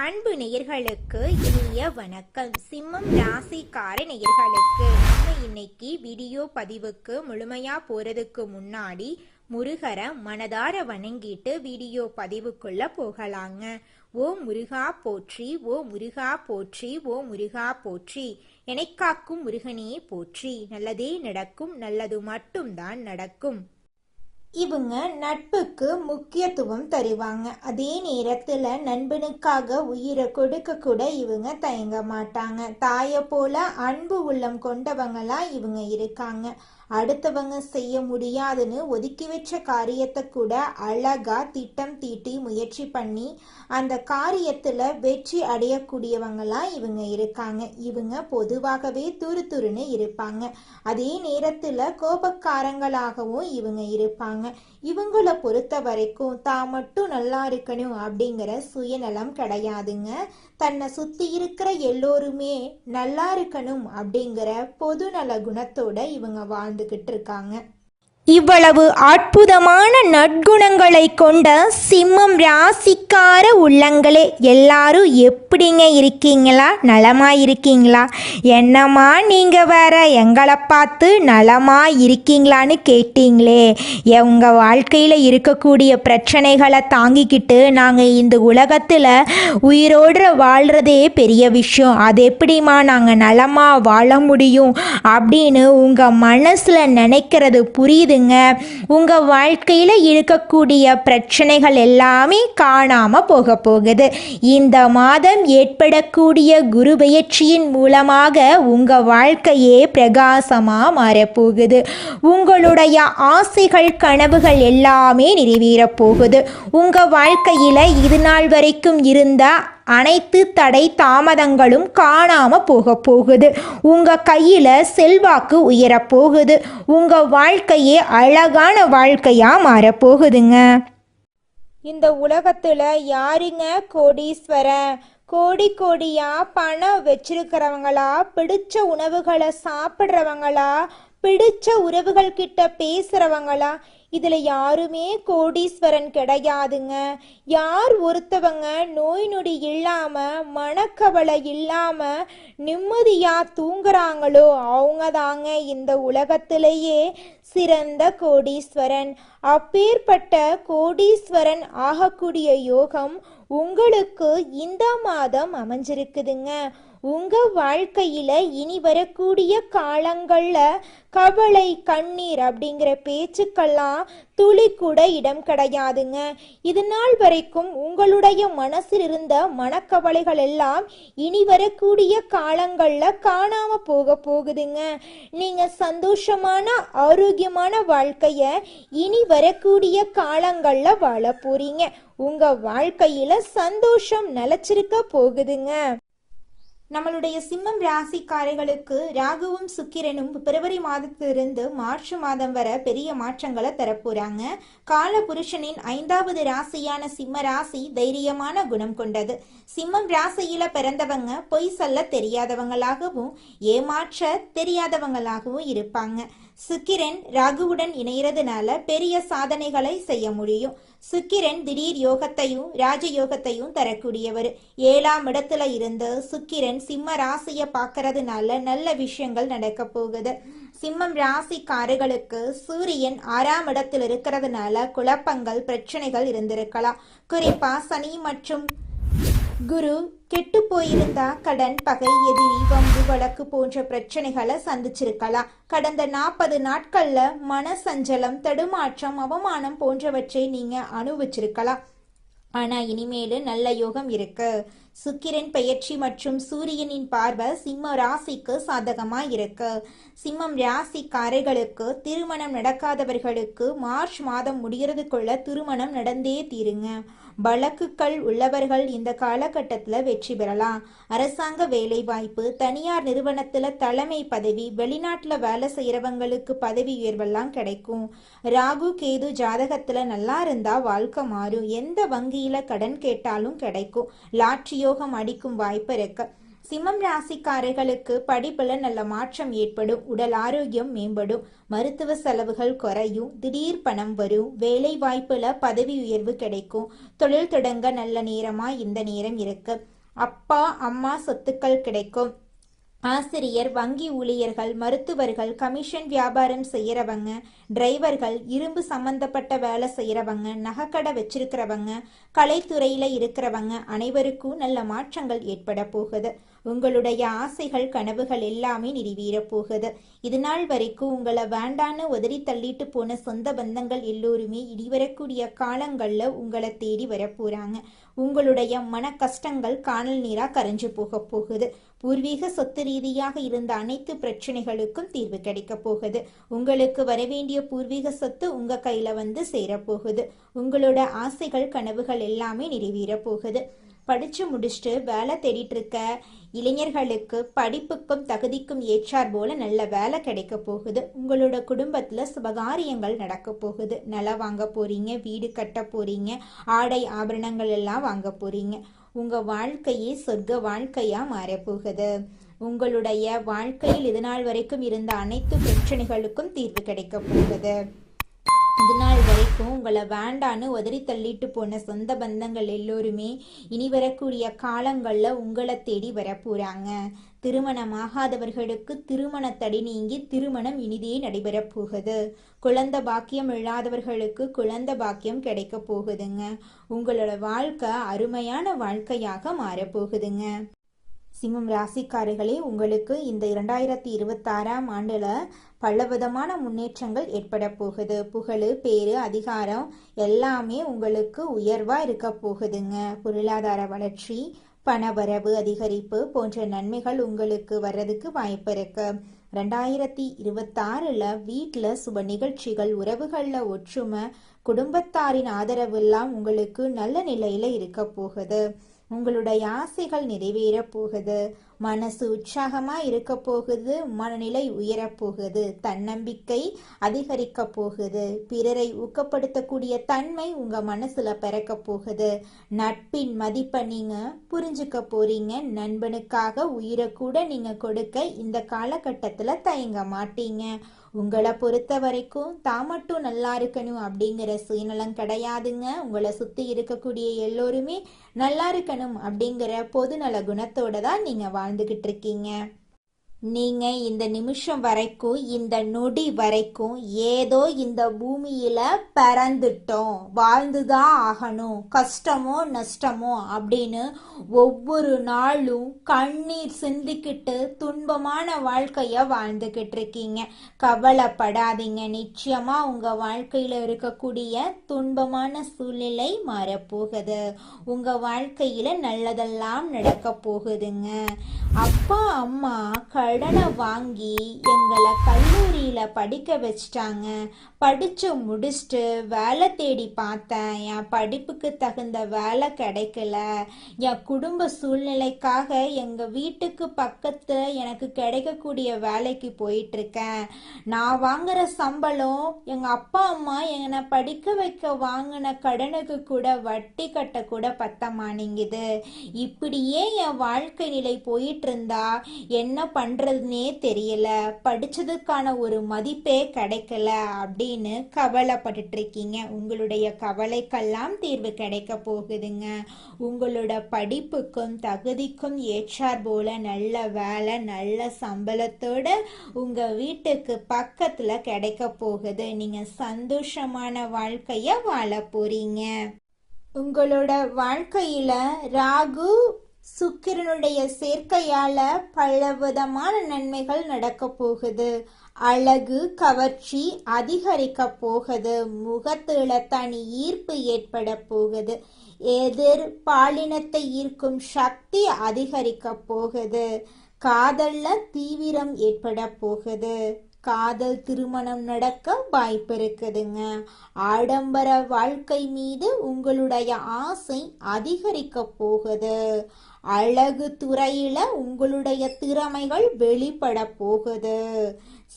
அன்பு நேயர்களுக்கு இனிய வணக்கம். சிம்மம் ராசிக்கார நேயர்களுக்கு நம்ம இன்னைக்கு வீடியோ பதிவுக்கு முழுமையா போறதுக்கு முன்னாடி முருகரை மனதார வணங்கிட்டு வீடியோ பதிவுக்குள்ள போகலாங்க. ஓ முருகா போற்றி, ஓ முருகா போற்றி, ஓ முருகா போற்றி, எனைக்காக்கும் முருகனே போற்றி. நல்லதே நடக்கும், நல்லது மட்டும்தான் நடக்கும். இவங்க நட்புக்கு முக்கியத்துவம் தருவாங்க. அதே நேரத்துல நண்பனுக்காக உயிரை கொடுக்க கூட இவங்க தயங்க மாட்டாங்க. தாயை போல அன்பு உள்ளம் கொண்டவங்களா இவங்க இருக்காங்க. அடுத்தவங்க செய்ய முடியாதுன்னு ஒதுக்கி வச்ச காரியத்தை கூட அழகா திட்டம் தீட்டி முயற்சி பண்ணி அந்த காரியத்துல வெற்றி அடையக்கூடியவங்களா இவங்க இருக்காங்க. இவங்க பொதுவாகவே துருதுருன்னு இருப்பாங்க. அதே நேரத்துல கோபக்காரங்களாகவும் இவங்க இருப்பாங்க. இவங்களை பொறுத்த வரைக்கும் தான் மட்டும் நல்லா இருக்கணும் அப்படிங்கிற சுயநலம் கிடையாதுங்க. தன்னை சுத்தி இருக்கிற எல்லோருமே நல்லா இருக்கணும் அப்படிங்கிற பொதுநல குணத்தோட இவங்க வாழ்ந்துகிட்டு இருக்காங்க. இவ்வளவு அற்புதமான நற்குணங்களை கொண்ட சிம்மம் ராசிக்கார உள்ளங்களே, எல்லாரும் எப்படிங்க இருக்கீங்களா? நலமா இருக்கீங்களா? என்னம்மா நீங்க வேற எங்களை பார்த்து நலமா இருக்கீங்களான்னு கேட்டீங்களே. உங்கள் வாழ்க்கையில் இருக்கக்கூடிய பிரச்சனைகளை தாங்கிக்கிட்டு நாங்கள் இந்த உலகத்தில் உயிரோடு வாழ்கிறதே பெரிய விஷயம். அது எப்படிம்மா நாங்கள் நலமாக வாழ முடியும் அப்படின்னு உங்கள் மனசில் நினைக்கிறது புரியுது. உங்க வாழ்க்கையில இருக்கக்கூடிய பிரச்சனைகள் எல்லாமே காணாம போக போகுது. இந்த மாதம் ஏற்படக்கூடிய குரு பெயர்ச்சியின் மூலமாக உங்க வாழ்க்கையே பிரகாசமா மாறப்போகுது. உங்களுடைய ஆசைகள் கனவுகள் எல்லாமே நிறைவேற போகுது. உங்க வாழ்க்கையில இது நாள் வரைக்கும் இருந்த அனைத்து தடை தாமதங்களும் காணாம போகுது. உங்க கையில செல்வாக்கு உயரப்போகுது. உங்க வாழ்க்கையே அழகான வாழ்க்கையா மாறப்போகுதுங்க. இந்த உலகத்துல யாருங்க கோடீஸ்வரன்? கோடி கோடியா பணம் வச்சிருக்கிறவங்களா, பிடிச்ச உணவுகளை சாப்பிட்றவங்களா, பிடிச்ச உறவுகள் கிட்ட பேசுறவங்களா? இதுல யாருமே கோடீஸ்வரன் கிடையாதுங்க. யார் ஒருத்தவங்க நோய் நொடி இல்லாம மனக்கவலை இல்லாம நிம்மதியா தூங்குறாங்களோ அவங்க தாங்க இந்த உலகத்திலேயே சிறந்த கோடீஸ்வரன். அப்பேற்பட்ட கோடீஸ்வரன் ஆகக்கூடிய யோகம் உங்களுக்கு இந்த மாதம் அமைஞ்சிருக்குதுங்க. உங்க வாழ்க்கையில இனி வரக்கூடிய காலங்கள்ல கவலை கண்ணீர் அப்படிங்கிற பேச்சுக்கெல்லாம் துளி கூட இடம் கிடையாதுங்க. இது நாள் வரைக்கும் உங்களுடைய மனசில் இருந்த மனக்கவலைகள் எல்லாம் இனி வரக்கூடிய காலங்கள்ல காணாம போகுதுங்க. நீங்க சந்தோஷமான ஆரோக்கியமான வாழ்க்கைய இனி வரக்கூடிய காலங்கள்ல வாழ போறீங்க. உங்க வாழ்க்கையில சந்தோஷம் நிலைச்சிருக்க போகுதுங்க. நம்மளுடைய சிம்மம் ராசிக்காரர்களுக்கு ராகுவும் சுக்கிரனும் பிப்ரவரி மாதத்திலிருந்து மார்ச் மாதம் வரை பெரிய மாற்றங்களை தரப்போறாங்க. கால புருஷனின் 5வது ராசியான சிம்ம ராசி தைரியமான குணம் கொண்டது. சிம்மம் ராசியில பிறந்தவங்க பொய் சொல்ல தெரியாதவங்களாகவும் ஏமாற்ற தெரியாதவங்களாகவும் இருப்பாங்க. சுக்கிரன் ராகுவுடன் இணைகிறதுனால பெரிய சாதனைகளை செய்ய முடியும். சுக்கிரன் திடீர் யோகத்தையும் ராஜயோகத்தையும் தரக்கூடியவர். 7ஆம் இடத்துல இருந்து சுக்கிரன் சிம்ம ராசியை பார்க்கறதுனால நல்ல விஷயங்கள் நடக்க போகுது. சிம்மம் ராசிக்காரர்களுக்கு சூரியன் 6ஆம் இடத்தில் இருக்கிறதுனால குழப்பங்கள் பிரச்சனைகள் இருந்திருக்கலாம். குறிப்பா சனி மற்றும் குரு கெட்டு போயிருந்தா கடன், பகை, எதிரி, வம்பு, வழக்கு போன்ற பிரச்சனைகளை சந்திச்சிருக்கலாம். கடந்த 40 நாட்கள்ல மனசஞ்சலம், தடுமாற்றம், அவமானம் போன்றவற்றை நீங்க அனுபவிச்சிருக்கலாம். ஆனா இனிமேலு நல்ல யோகம் இருக்கு. சுக்கிரன் பெயர்ச்சி மற்றும் சூரியனின் பார்வை சிம்ம ராசிக்கு சாதகமா இருக்கு. சிம்மம் ராசிக்காரர்களுக்கு திருமணம் நடக்காதவர்களுக்கு மார்ச் மாதம் முடிகிறதுக்குள்ள திருமணம் நடந்தே தீருங்க. வழக்குகள் உள்ளவர்கள் இந்த காலகட்டத்தில் வெற்றி பெறலாம். அரசாங்க வேலை வாய்ப்பு, தனியார் நிறுவனத்துல தலைமை பதவி, வெளிநாட்டுல வேலை செய்யறவங்களுக்கு பதவி உயர்வெல்லாம் கிடைக்கும். ராகு கேது ஜாதகத்துல நல்லா இருந்தா வாழ்க்கை மாறும். எந்த வங்கியில கடன் கேட்டாலும் கிடைக்கும். லாட்ரி யோகம் அடிக்கும் வாய்ப்பு இருக்கு. சிம்மம் ராசிக்காரர்களுக்கு படிப்புல நல்ல மாற்றம் ஏற்படும். உடல் ஆரோக்கியம் மேம்படும். மருத்துவ செலவுகள் குறையும். திடீர் பணம் வரும். வேலை வாய்ப்புல பதவி உயர்வு கிடைக்கும். தொழில் தொடங்க நல்ல நேரமா இந்த நேரம் இருக்கு. அப்பா அம்மா சொத்துக்கள் கிடைக்கும். ஆசிரியர், வங்கி ஊழியர்கள், மருத்துவர்கள், கமிஷன் வியாபாரம் செய்யறவங்க, டிரைவர்கள், இரும்பு சம்பந்தப்பட்ட வேலை செய்யறவங்க, நகைக்கடை வச்சிருக்கிறவங்க, கலைத்துறையில இருக்கிறவங்க அனைவருக்கும் நல்ல மாற்றங்கள் ஏற்பட போகுது. உங்களுடைய ஆசைகள் கனவுகள் எல்லாமே நிறைவேறப் போகுது. இது நாள் வரைக்கும் உங்களை வேண்டான்னு உதறி தள்ளிட்டு போன சொந்த பந்தங்கள் எல்லோருமே இனி வரக்கூடிய காலங்கள்ல உங்களை தேடி வரப்போறாங்க. உங்களுடைய மன கஷ்டங்கள் காணல் நீரா கரைஞ்சு போக போகுது. பூர்வீக சொத்து ரீதியாக இருந்த அனைத்து பிரச்சனைகளுக்கும் தீர்வு கிடைக்க போகுது. உங்களுக்கு வரவேண்டிய பூர்வீக சொத்து உங்க கையில வந்து சேரப்போகுது. உங்களோட ஆசைகள் கனவுகள் எல்லாமே நிறைவேற போகுது. படிச்சு முடிச்சுட்டு வேலை தேடிட்டு இருக்க இளைஞர்களுக்கு படிப்புக்கும் தகுதிக்கும் ஏற்றார் போல நல்ல வேலை கிடைக்க போகுது. உங்களோட குடும்பத்துல சுபகாரியங்கள் நடக்க போகுது. நிலம் வாங்க போறீங்க, வீடு கட்ட போறீங்க, ஆடை ஆபரணங்கள் எல்லாம் வாங்க போறீங்க. உங்க வாழ்க்கையே சொர்க்க வாழ்க்கையா மாறப்போகுது. உங்களுடைய வாழ்க்கையில் இது நாள் வரைக்கும் இருந்த அனைத்து பிரச்சனைகளுக்கும் தீர்வு கிடைக்க போகுது. இது நாள் வரைக்கும் உங்களை வேண்டான்னு உதறி தள்ளிட்டு போன சொந்த பந்தங்கள் எல்லோருமே இனி வரக்கூடிய காலங்களில் உங்களை தேடி வரப்போறாங்க. திருமணமாகாதவர்களுக்கு திருமண தடை நீங்கி திருமணம் இனிதே நடைபெறப் போகுது. குழந்தை பாக்கியம் இல்லாதவர்களுக்கு குழந்தை பாக்கியம் கிடைக்க போகுதுங்க. உங்களோட வாழ்க்கை அருமையான வாழ்க்கையாக மாறப்போகுதுங்க. சிம்மம் ராசிக்காரர்களே, உங்களுக்கு இந்த 2026ஆம் ஆண்டுல பலவிதமான முன்னேற்றங்கள் ஏற்பட போகுது. புகழ், பேரு, அதிகாரம் எல்லாமே உங்களுக்கு உயர்வா இருக்க போகுதுங்க. பொருளாதார வளர்ச்சி, பணவரவு அதிகரிப்பு போன்ற நன்மைகள் உங்களுக்கு வர்றதுக்கு வாய்ப்பு இருக்கு. 2026ல வீட்டில் சுப நிகழ்ச்சிகள், உறவுகளில் ஒற்றுமை, குடும்பத்தாரின் ஆதரவு எல்லாம் உங்களுக்கு நல்ல நிலையில இருக்க போகுது. உங்களுடைய ஆசைகள் நிறைவேற போகுது. மனசு உற்சாகமா இருக்க போகுது. மனநிலை உயரப் போகுது. தன்னம்பிக்கை அதிகரிக்க போகுது. பிறரை ஊக்கப்படுத்தக்கூடிய தன்மை உங்க மனசுல பிறக்க போகுது. நட்பின் மதிப்பை நீங்க புரிஞ்சுக்க போறீங்க. நண்பனுக்காக உயிரை கூட நீங்க கொடுக்க இந்த காலகட்டத்துல தயங்க மாட்டீங்க. உங்களை பொறுத்த வரைக்கும் தான் மட்டும் நல்லா இருக்கணும் அப்படிங்கிற சுயநலம் கிடையாதுங்க. உங்களை சுத்தி இருக்கக்கூடிய எல்லோருமே நல்லா இருக்கணும் அப்படிங்கிற பொதுநல குணத்தோட தான் நீங்க வாழ்ந்துகிட்டு இருக்கீங்க. நீங்க இந்த நிமிஷம் வரைக்கும், இந்த நொடி வரைக்கும் ஏதோ இந்த பூமியில பிறந்துட்டோம், வாழ்ந்துதான் ஆகணும், கஷ்டமோ நஷ்டமோ அப்படின்னு ஒவ்வொரு நாளும் கண்ணீர் சிந்திக்கிட்டு துன்பமான வாழ்க்கைய வாழ்ந்துகிட்டு இருக்கீங்க. கவலைப்படாதீங்க. நிச்சயமா உங்க வாழ்க்கையில இருக்கக்கூடிய துன்பமான சூழ்நிலை மாறப்போகுது. உங்க வாழ்க்கையில நல்லதெல்லாம் நடக்க போகுதுங்க. அப்பா அம்மா கடனை வாங்கி எங்களை கல்லூரியில படிக்க வச்சிட்டாங்க. படிச்சு முடிச்சுட்டு வேலை தேடி பார்த்தேன். என் படிப்புக்கு தகுந்த வேலை கிடைக்கல. என் குடும்ப சூழ்நிலைக்காக எங்க வீட்டுக்கு பக்கத்து எனக்கு கிடைக்கக்கூடிய வேலைக்கு போயிட்டு இருக்கேன். நான் வாங்குற சம்பளம் எங்க அப்பா அம்மா என்னை படிக்க வைக்க வாங்கின கடனுக்கு கூட வட்டி கட்ட கூட பத்த மாட்டேங்குது. இப்படியே என் வாழ்க்கை நிலை போயிட்டு இருந்தா என்ன பண்றதுன்னே தெரியல. படிச்சதுக்கான ஒரு மதிப்பே கிடைக்கல அப்படின்னு கவலைப்பட்டு இருக்கீங்க. உங்களுடைய கவலைக்கெல்லாம் தீர்வு கிடைக்க போகுதுங்க. உங்களோட படிப்புக்கும் தகுதிக்கும் ஏற்றார் போல நல்ல வேலை, நல்ல சம்பளத்தோட உங்க வீட்டுக்கு பக்கத்துல கிடைக்க போகுது. நீங்க சந்தோஷமான வாழ்க்கைய வாழ போறீங்க. உங்களோட வாழ்க்கையில ராகு சுக்கிரனுடைய சேர்க்கையால பலவிதமான நன்மைகள் நடக்க போகுது. அழகு, கவர்ச்சி அதிகரிக்க போகுது. முகத்துல தனி ஈர்ப்பு ஏற்பட போகுது. எதிர் பாலினத்தை ஈர்க்கும் சக்தி அதிகரிக்க போகுது. காதல்ல தீவிரம் ஏற்பட போகுது. காதல் திருமணம் நடக்க வாய்ப்பு இருக்குதுங்க. ஆடம்பர வாழ்க்கை மீது உங்களுடைய ஆசை அதிகரிக்க போகுது. அழகு துறையில உங்களுடைய திறமைகள் வெளிப்பட போகுது.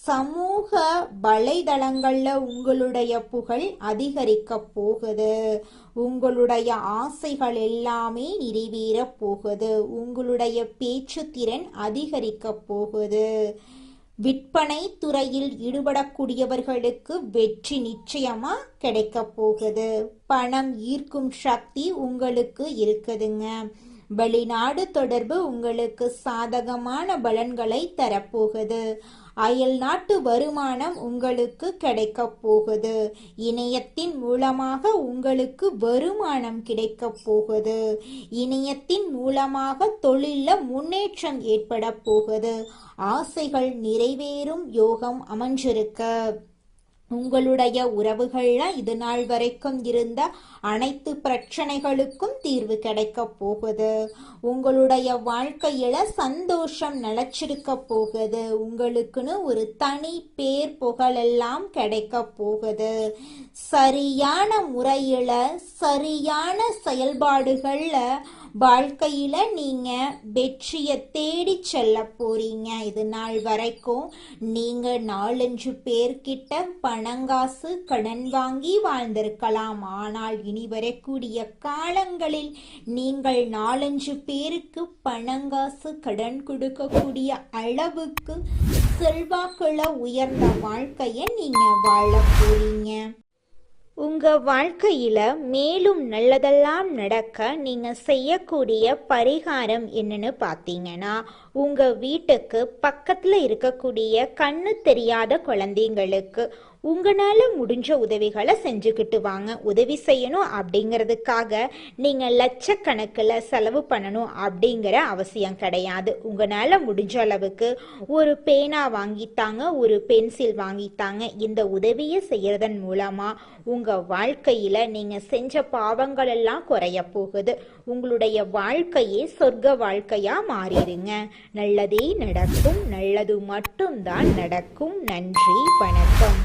சமூக வலைதளங்கள்ல உங்களுடைய புகழ் அதிகரிக்க போகுது. உங்களுடைய ஆசைகள் எல்லாமே நிறைவேற போகுது. உங்களுடைய பேச்சு திறன் அதிகரிக்க போகுது. விற்பனை துறையில் ஈடுபடக்கூடியவர்களுக்கு வெற்றி நிச்சயமா கிடைக்க போகுது. பணம் ஈர்க்கும் சக்தி உங்களுக்கு இருக்குதுங்க. வெளிநாடு தொடர்பு உங்களுக்கு சாதகமான பலன்களை தரப்போகுது. அயல் நாட்டு வருமானம் உங்களுக்கு கிடைக்கப் போகுது. இணையத்தின் மூலமாக உங்களுக்கு வருமானம் கிடைக்கப் போகுது. இணையத்தின் மூலமாக தொழில முன்னேற்றம் ஏற்பட போகுது. ஆசைகள் நிறைவேறும் யோகம் அமைஞ்சிருக்கு. உங்களுடைய உறவுகள்ல இது நாள் வரைக்கும் இருந்த அனைத்து பிரச்சனைகளுக்கும் தீர்வு கிடைக்க போகுது. உங்களுடைய வாழ்க்கையில சந்தோஷம் நிலைச்சிருக்க போகுது. உங்களுக்குன்னு ஒரு தனி பேர் புகழெல்லாம் கிடைக்க போகுது. சரியான முறையில சரியான செயல்பாடுகள்ல வாழ்க்கையில நீங்க வெற்றியை தேடி செல்ல போறீங்க. இது நாள் வரைக்கும் நீங்க 4-5 பேர்கிட்ட பணங்காசு கடன் வாங்கி வாழ்ந்திருக்கலாம். ஆனால் இனி வரக்கூடிய காலங்களில் நீங்கள் 4-5 பேருக்கு பணங்காசு கடன் கொடுக்கக்கூடிய அளவுக்கு செல்வாக்குள்ள உயர்ந்த வாழ்க்கையை நீங்க வாழ போறீங்க. உங்க வாழ்க்கையில மேலும் நல்லதெல்லாம் நடக்க நீங்க செய்யக்கூடிய பரிகாரம் என்னன்னு பார்த்தீங்கன்னா, உங்க வீட்டுக்கு பக்கத்துல இருக்கக்கூடிய கண்ணு தெரியாத குழந்தைங்களுக்கு உங்களால முடிஞ்ச உதவிகளை செஞ்சுக்கிட்டு வாங்க. உதவி செய்யணும் அப்படிங்கிறதுக்காக நீங்க லட்சக்கணக்கில் செலவு பண்ணணும் அப்படிங்கிற அவசியம் கிடையாது. உங்களால முடிஞ்ச அளவுக்கு ஒரு பேனா வாங்கித்தாங்க, ஒரு பென்சில் வாங்கித்தாங்க. இந்த உதவியை செய்யறதன் மூலமா உங்க வாழ்க்கையில நீங்க செஞ்ச பாவங்கள் எல்லாம் குறைய போகுது. உங்களுடைய வாழ்க்கையே சொர்க்க வாழ்க்கையா மாறிடுங்க. நல்லதே நடக்கும். நல்லது மட்டும்தான் நடக்கும். நன்றி, வணக்கம்.